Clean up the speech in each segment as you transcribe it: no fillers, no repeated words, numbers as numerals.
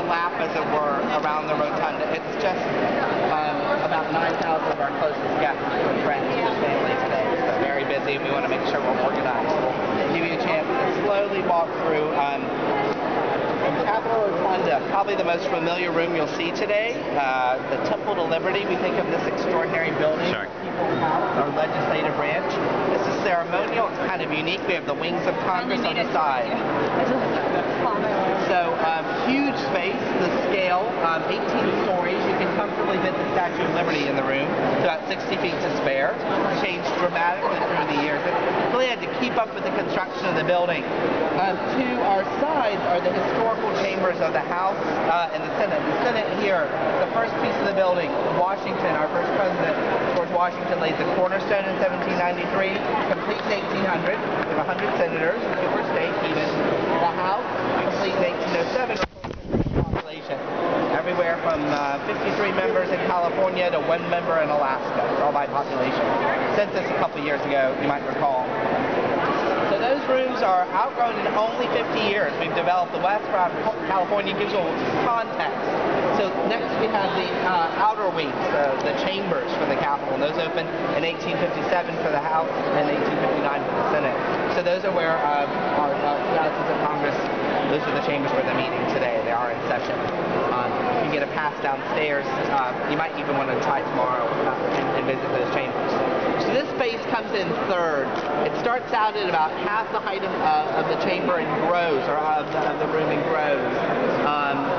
lap, as it were, around the rotunda. It's just about 9,000 of our closest guests and friends and family today. So very busy. We want to make sure we're organized. We'll give you a chance to slowly walk through the Capitol Rotunda, probably the most familiar room you'll see today. The Temple to Liberty. We think of this extraordinary building. Sure. People's House, our legislative branch. This is ceremonial. It's kind of unique. We have the wings of Congress on the side. So huge space, the scale, 18 stories. You can comfortably fit the Statue of Liberty in the room. It's about 60 feet to spare. It's changed dramatically through the years. It really had to keep up with the construction of the building. To our sides are the historical chambers of the House and the Senate. The Senate here, the first piece of the building, Washington, our first president, George Washington, laid the cornerstone in 1793, complete in 1800. We have 100 senators, super state even. The House, complete in 1807. Population, everywhere from 53 members in California to 1 member in Alaska, all by population. Census a couple years ago, you might recall. So those rooms are outgrown in only 50 years. We've developed the West from California, gives you context. So next we have the outer wings, the chambers for the Capitol, and those opened in 1857 for the House and 1859 for the Senate. So those are where our houses of Congress, those are the chambers where they're meeting today. They are in session. You can get a pass downstairs. You might even want to try tomorrow and visit those chambers. So this space comes in third. It starts out at about half the height of the chamber and grows, or of the room and grows,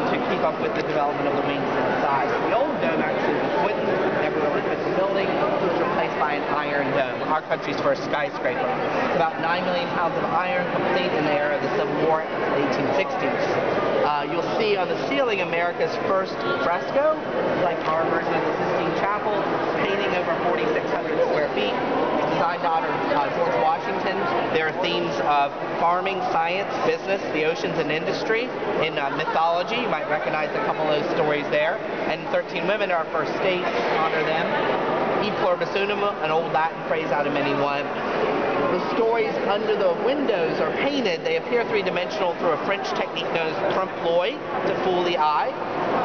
to keep up with the development of the wings and the sides. The old dome actually was wooden, never really fit the building. It was replaced by an iron dome, our country's first skyscraper. It's about 9 million pounds of iron, complete in the era of the Civil War, 1860s. You'll see on the ceiling America's first fresco, like our version of the Sistine Chapel, painting over 4,600 square feet. It's designed to honor George Washington. There are themes of farming, science, business, the oceans, and industry. In mythology, you might recognize a couple of those stories there. And 13 women are our first state, honor them. E pluribus unum, an old Latin phrase out of many one. The stories under the windows are painted. They appear three-dimensional through a French technique known as trompe-l'oeil, to fool the eye.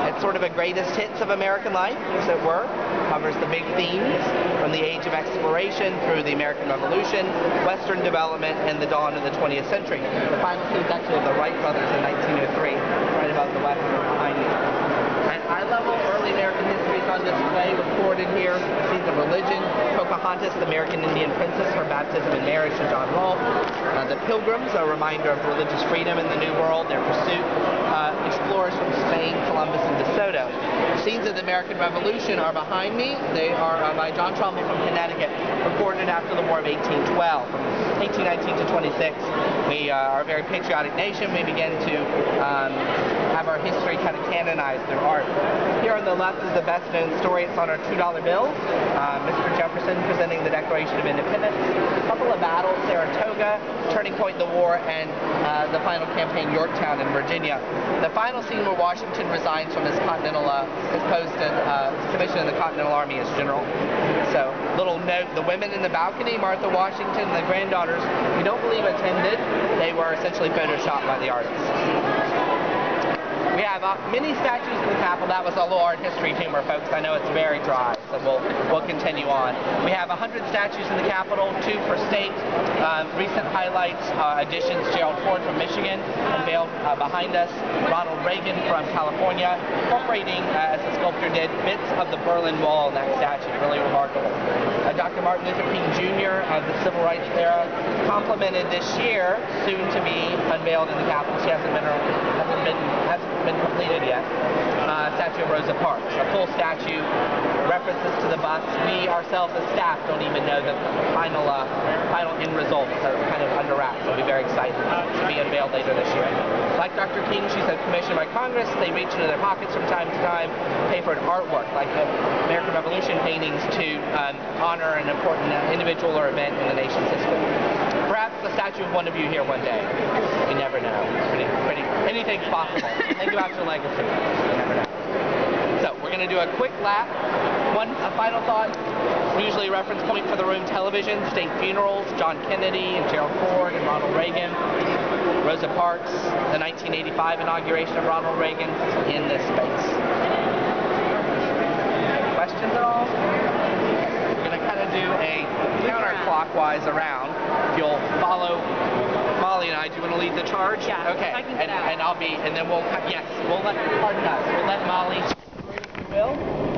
It's sort of a greatest hits of American life, as it were. Covers the big themes from the age of exploration through the American Revolution, Western development, and the dawn of the 20th century. The final scene is actually of the Wright brothers in 1903, right above the Western behind you. At eye level, early American history is on display, recorded here. Scenes of religion, Pocahontas, the American Indian princess, her baptism and marriage to John Rolfe. The Pilgrims, a reminder of religious freedom in the New World, their pursuit. Explorers from Spain, Columbus, and De Soto. Scenes of the American Revolution are behind me. They are by John Trumbull from Connecticut, recorded after the War of 1812. From 1819 to 26, we are a very patriotic nation. We begin to have our history kind of canonized through art. Here on the left is the best known story. It's on our $2 bills. Mr. Jefferson presenting the Declaration of Independence. A couple of battles, Saratoga, turning point in the war, and the final campaign, Yorktown in Virginia. The final scene where Washington resigns from his Continental, his post and commission in the Continental Army as general. So, little note, the women in the balcony, Martha Washington and the granddaughters, we don't believe attended. They were essentially photoshopped by the artists. We have many statues in the Capitol. That was a little art history humor, folks. I know it's very dry, so we'll continue on. We have 100 statues in the Capitol, 2 per state. Recent highlights, additions, Gerald Ford from Michigan, unveiled behind us. Ronald Reagan from California, incorporating, as the sculptor did, bits of the Berlin Wall in that statue. Really remarkable. Dr. Martin Luther King Jr. of the Civil Rights era, complimented this year, soon to be unveiled in the Capitol. She hasn't been completed yet. Statue of Rosa Parks, a full statue, references to the bust. We ourselves as staff don't even know the final end result, so it's kind of under wraps. So we'll be very excited to be unveiled later this year. Like Dr. King, she's commissioned by Congress. They reach into their pockets from time to time, pay for an artwork, like the American Revolution paintings, to honor an important individual or event in the nation's history. Perhaps the statue of one of you here one day. You never know. Anything's possible. Think about your legacy. You never know. So, we're we're going to do a quick lap. A final thought. Usually a reference point for the room: television, state funerals, John Kennedy and Gerald Ford and Ronald Reagan, Rosa Parks, the 1985 inauguration of Ronald Reagan in this space. Questions at all? We're going to kind of do a counterclockwise around. If you'll follow Molly and I, do you want to lead the charge? Yeah. Okay. I can get out. And I'll be, and then we'll let Molly, if you will.